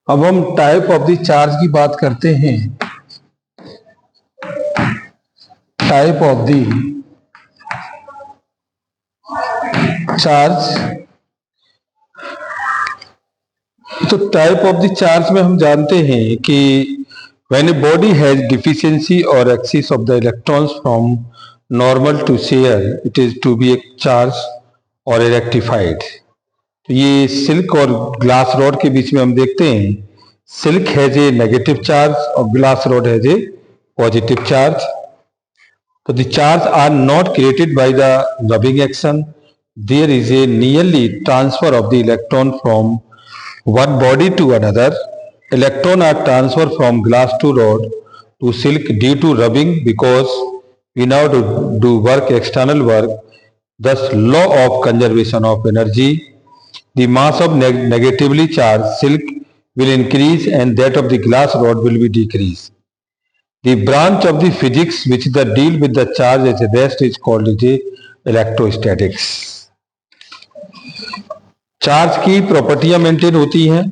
अब हम type of the charge की बात करते हैं। टाइप ऑफ द चार्ज, तो टाइप ऑफ द चार्ज में हम जानते हैं कि when a body has deficiency और excess of the electrons from normal to share, it is to be a charge और ए रेक्टिफाइड। तो ये सिल्क और ग्लास रॉड के बीच में हम देखते हैं, silk has a negative charge और glass rod has a positive charge. तो the charge are not created by the rubbing action, there is a nearly transfer of the electron from one body to another. Electron are transferred from glass to rod to silk due to rubbing, because we now do work, external work. Thus, law of conservation of energy. The mass of negatively charged silk will increase and that of the glass rod will be decreased. The branch of the physics which the deal with the charge at rest is called electrostatics. Charge की प्रॉपर्टियां maintain होती हैं।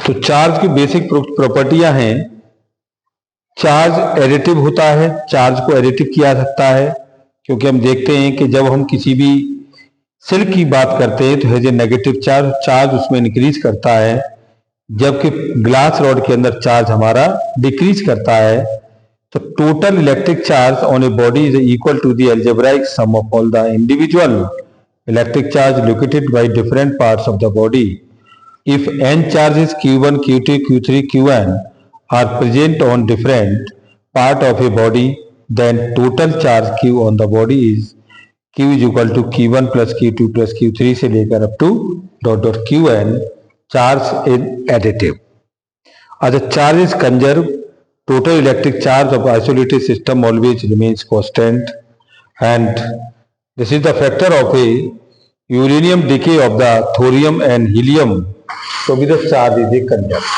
तो charge की basic प्रॉपर्टियां हैं, charge additive होता है, charge को additive किया जा सकता है, क्योंकि हम देखते हैं कि जब हम किसी भी सिल्क की बात करते हैं तो है जो नेगेटिव चार्ज, चार्ज उसमें इंक्रीज करता है, जबकि ग्लास रॉड के अंदर चार्ज हमारा डिक्रीज करता है। तो total electric charge on a body is equal to the algebraic sum of all the individual electric charge located by different parts of the body. If n charges q1, q2, q3, qn are present on different part of a body, then total charge q on the body is q is equal to q1 plus q2 plus q3 से लेकर up to dot qn. Charge is additive. As the charge is conserved, total electric charge of isolated system always remains constant, and this is the factor of a uranium decay of the thorium and helium. So with the charge is a conserved.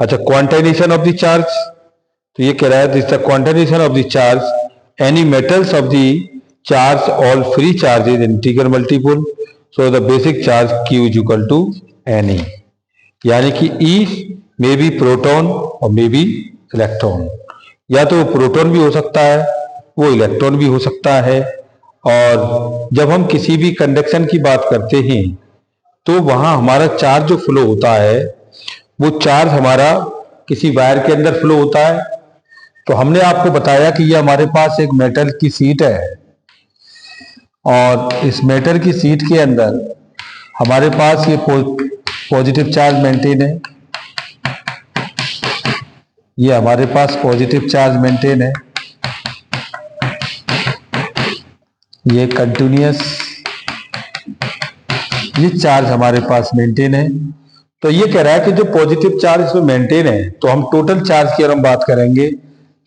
अच्छा, quantization of the charge, तो ये कह रहा है this is the quantization of the charge. Any metals of the charge, all free charges integer multiple. So the basic charge q is equal to Ne, यानी कि E में भी proton और में भी इलेक्ट्रॉन, या तो वो प्रोटॉन भी हो सकता है, वो इलेक्ट्रॉन भी हो सकता है। और जब हम किसी भी कंडक्शन की बात करते हैं तो वहां हमारा चार्ज जो फ्लो होता है वो चार्ज हमारा किसी वायर के अंदर फ्लो होता है। तो हमने आपको बताया कि ये हमारे पास एक मेटल की शीट है और इस मेटल की शीट के अंदर हमारे पास ये पॉजिटिव चार्ज मेंटेन है, ये हमारे पास पॉजिटिव चार्ज मेंटेन है, ये कंटिन्यूअस, ये चार्ज हमारे पास मेंटेन है। तो ये कह रहा है कि जो पॉजिटिव चार्ज इसमें मेंटेन है, तो हम टोटल चार्ज की अगर हम बात करेंगे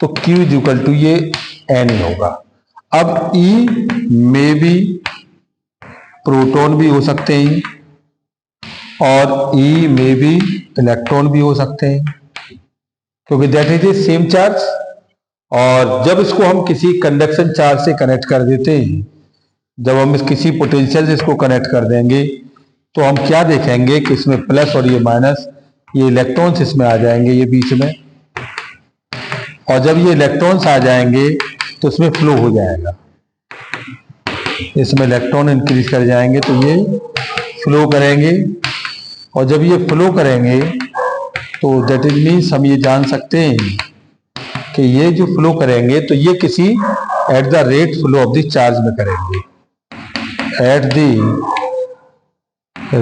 तो Q इज इक्वल टू ये Ne होगा। अब E में भी प्रोटॉन भी हो सकते हैं और E में भी इलेक्ट्रॉन भी हो सकते हैं, क्योंकि that is a same charge. और जब इसको हम किसी कंडक्शन चार्ज से कनेक्ट कर देते हैं, जब हम किसी पोटेंशियल से इसको कनेक्ट कर देंगे तो हम क्या देखेंगे कि इसमें प्लस और ये माइनस, ये इलेक्ट्रॉन्स इसमें आ जाएंगे ये बीच में, और जब ये इलेक्ट्रॉन्स आ जाएंगे तो इसमें फ्लो हो जाएगा, इसमें इलेक्ट्रॉन इंक्रीज कर जाएंगे तो ये फ्लो करेंगे, और जब ये फ्लो करेंगे तो दैट इज मीन्स हम ये जान सकते हैं कि ये जो फ्लो करेंगे तो ये किसी at the rate flow of the charge में करेंगे, at the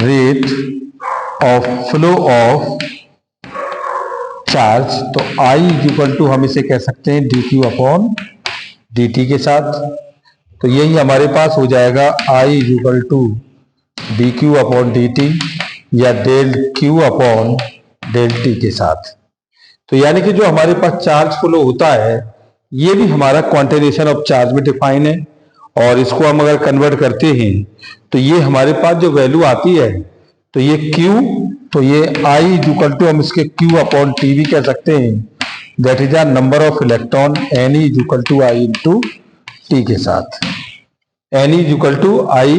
rate of flow of charge. तो I इक्वल टू हम इसे कह सकते हैं dq अपॉन dt के साथ। तो यही हमारे पास हो जाएगा I equal to dq upon dt या del q upon del t के साथ। तो यानी कि जो हमारे पास चार्ज फ्लो होता है ये भी हमारा क्वांटाइजेशन ऑफ चार्ज में डिफाइन है, और इसको हम अगर कन्वर्ट करते हैं तो ये हमारे पास जो वैल्यू आती है तो ये Q, तो ये I इक्वल टू हम इसके Q अपॉन T भी कह सकते हैं, that is or number of electron n is equal to I into t के साथ। N is equal to I,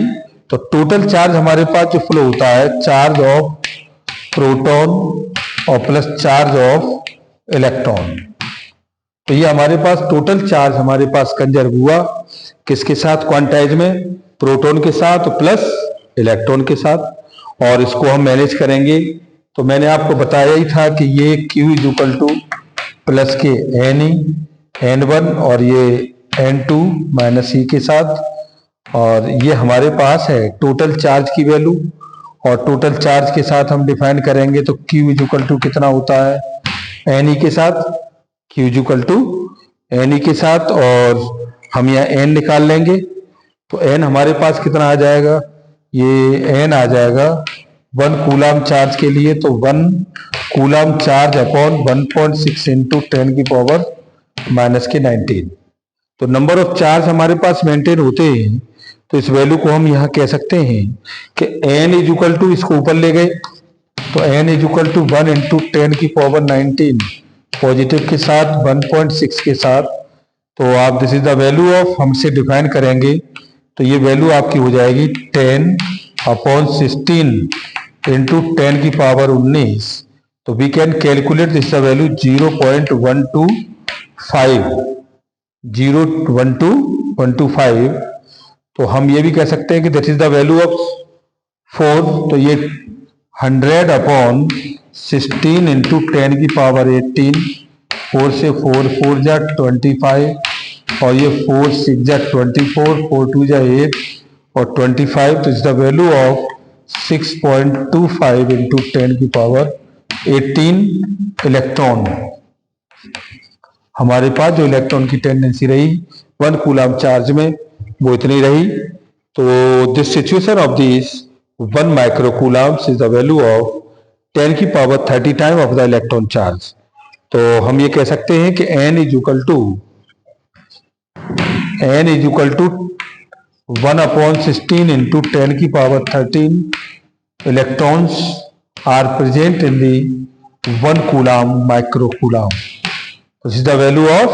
तो टोटल चार्ज हमारे पास जो फ्लो होता है, चार्ज ऑफ प्रोटॉन और प्लस चार्ज ऑफ इलेक्ट्रॉन, तो ये हमारे पास टोटल चार्ज हमारे पास कंजर्व हुआ किसके साथ, क्वांटाइज में, प्रोटॉन के साथ प्लस इलेक्ट्रॉन के साथ। और इसको हम मैनेज करेंगे, तो मैंने आपको बताया ही था कि ये Q is equal two plus के NE N1 और ये N2 माइनस ई के साथ, और ये हमारे पास है टोटल चार्ज की वैल्यू, और टोटल चार्ज के साथ हम डिफाइन करेंगे तो Q इज इक्वल टू कितना होता है, NE के साथ, Q is equal to NE के साथ, और हम यहाँ N निकाल लेंगे, तो N हमारे पास कितना आ जाएगा, ये N आ जाएगा 1 कूलाम चार्ज के लिए, तो 1 कूलाम चार्ज अपॉन 1.6 इंटू 10 की पावर माइनस के 19। तो नंबर ऑफ चार्ज हमारे पास मेंटेन होते हैं, तो इस वैल्यू को हम यहाँ कह सकते हैं कि N इज इक्वल टू, इसको ऊपर ले गए तो N is equal to 1 into 10 की पावर 19 पॉजिटिव के साथ 1.6 के साथ, तो आप this is the value of, हमसे डिफाइन करेंगे तो ये वैल्यू आपकी हो जाएगी 10 अपॉन 16 इंटू 10 की पावर 19। तो we can calculate this the value 0.125। तो हम ये भी कह सकते हैं कि that is the value of 4, तो ये 100 अपॉन 16 इंटू 10 की पावर 18, 4 से 4 जा 25, और ये 4 6 जा 24, 4 2 जा 8 और 25, तो is the value of 6.25 into 10 की पावर 18 इलेक्ट्रॉन। हमारे पास जो इलेक्ट्रॉन की टेंडेंसी रही 1 कूलाम चार्ज में, वो इतनी रही। तो this situation of this 1 micro coulombs is the value of 10 की power 30 time of the electron charge. तो हम ये कह सकते हैं कि N is equal to 1 upon 16 into 10 की power 13 electrons are present in the 1 coulomb micro coulomb. This is the value of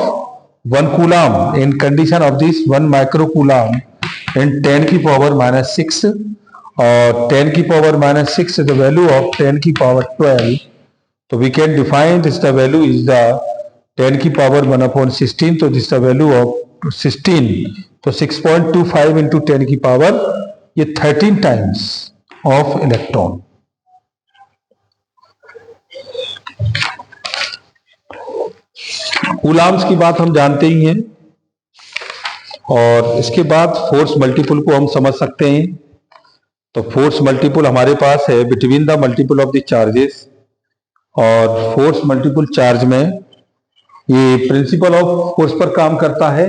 1 coulomb in condition of this 1 micro coulomb in 10 की power minus 6, और 10 की power minus 6 is the value of 10 की power 12। तो we can define this the value is the 10 की power 1 upon 16, तो this the value of 16, तो 6.25 into 10 की power ये 13 times of electron। कूलाम्स की बात हम जानते ही हैं, और इसके बाद फोर्स मल्टीपल को हम समझ सकते हैं। तो फोर्स मल्टीपल हमारे पास है between the multiple of the charges, और फोर्स मल्टीपल चार्ज में ये प्रिंसिपल ऑफ फोर्स पर काम करता है।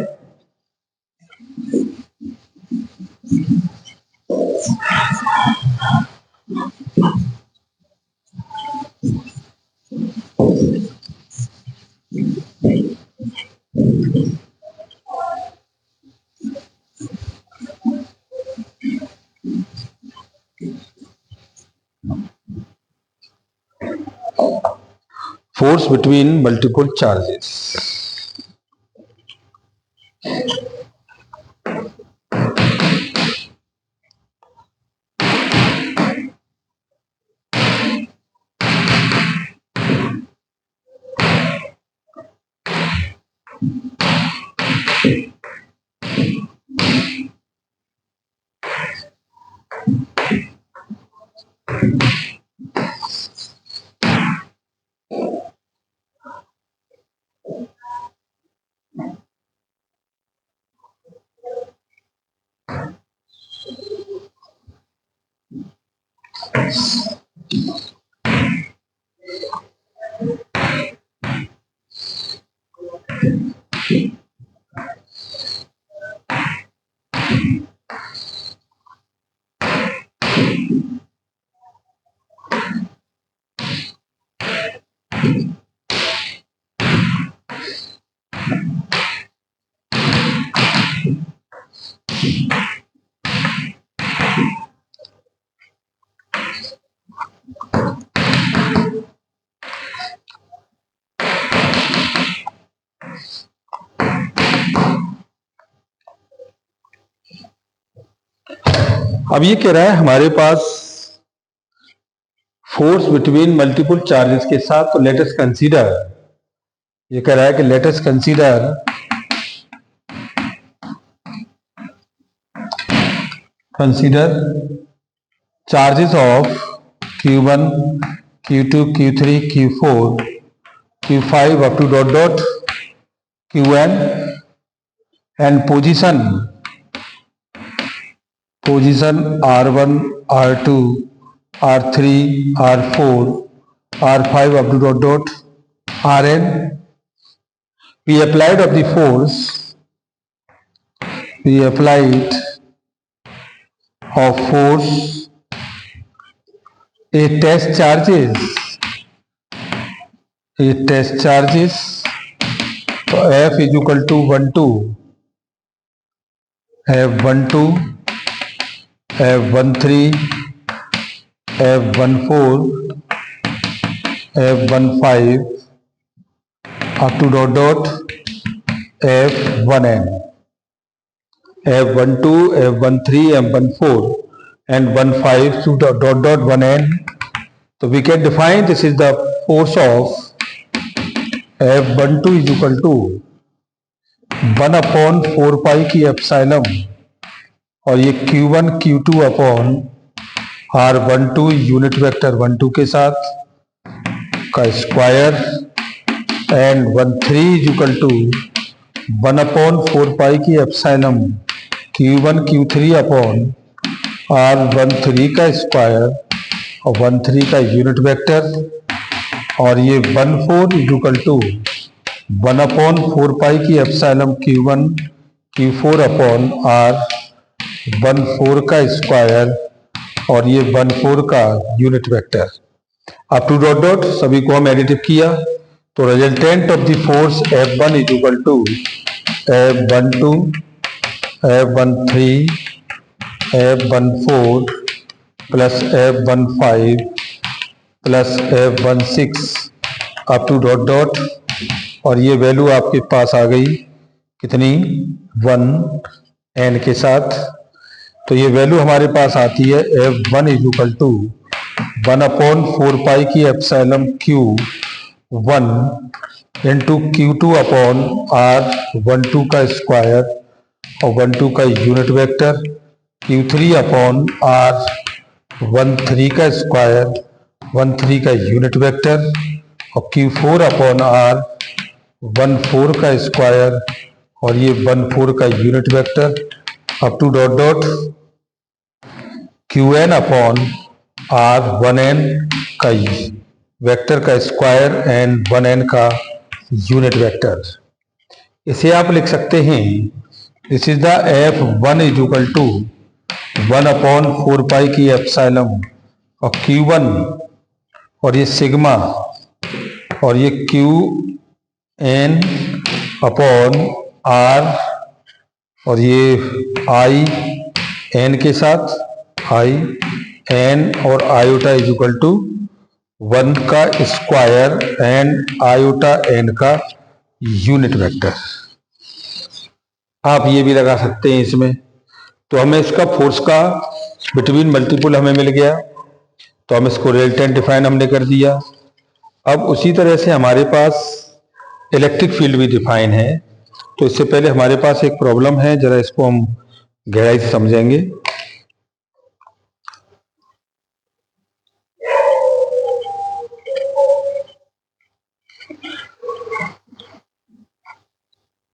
Force between multiple charges। अब ये कह रहा है हमारे पास फोर्स बिटवीन मल्टीपल चार्जेस के साथ, तो लेट अस कंसीडर, ये कह रहा है कि let us consider charges of Q1, Q2, Q3, Q4, Q5 up to dot dot Qn, and position R1, R2, R3, R4, R5 up to dot dot Rn. We applied of the force, we applied of force a test charges, so F is equal to 1 2 F12, F13, F14, F15 up to dot dot F1n, F12, F13, F14 and 15 to dot dot 1n. So we can define this is the force of F12 is equal to 1 upon 4 pi की epsilon, और ये Q1 Q2 upon R12 unit vector 12 के साथ का square, and 13 is equal to 1 upon 4 pi की epsilon Q1 Q3 upon R13 का square और 13 का यूनिट वेक्टर, और ये 14 is equal to 1 upon 4 pi की epsilon Q1 Q4 upon R14 का स्क्वायर और ये 14 का unit vector up to dot dot. सभी को हम एडिटिव किया तो resultant of the force F1 is equal to F12, F13, F14 plus F15 plus F16 up to dot dot, और ये वैल्यू आपके पास आ गई कितनी 1n के साथ। तो ये वैल्यू हमारे पास आती है F1 is equal to 1 upon 4 pi की epsilon Q1 into Q2 upon R12 का स्क्वायर और 12 का unit vector, Q3 upon R13 का स्क्वायर 13 का यूनिट वेक्टर और Q4 अपॉन R14 का स्क्वायर और ये 14 का unit vector up to dot dot Qn upon R1n का वेक्टर का स्क्वायर एंड 1n का यूनिट वेक्टर। इसे आप लिख सकते हैं this is the F1 is equal to 1 upon 4 pi की एप्सिलॉन और Q1 और ये सिग्मा और ये Qn अपॉन R और ये I n के साथ I n और आयोटा इज इक्वल टू 1 का स्क्वायर एंड आयोटा n का यूनिट वेक्टर। आप ये भी लगा सकते हैं इसमें। तो हमें इसका फोर्स का बिटवीन मल्टीपल हमें मिल गया, तो हम इसको रिजल्टेंट डिफाइन हमने कर दिया। अब उसी तरह से हमारे पास इलेक्ट्रिक फील्ड भी डिफाइन है। तो इससे पहले हमारे पास एक प्रॉब्लम है, जरा इसको हम गहराई से समझेंगे।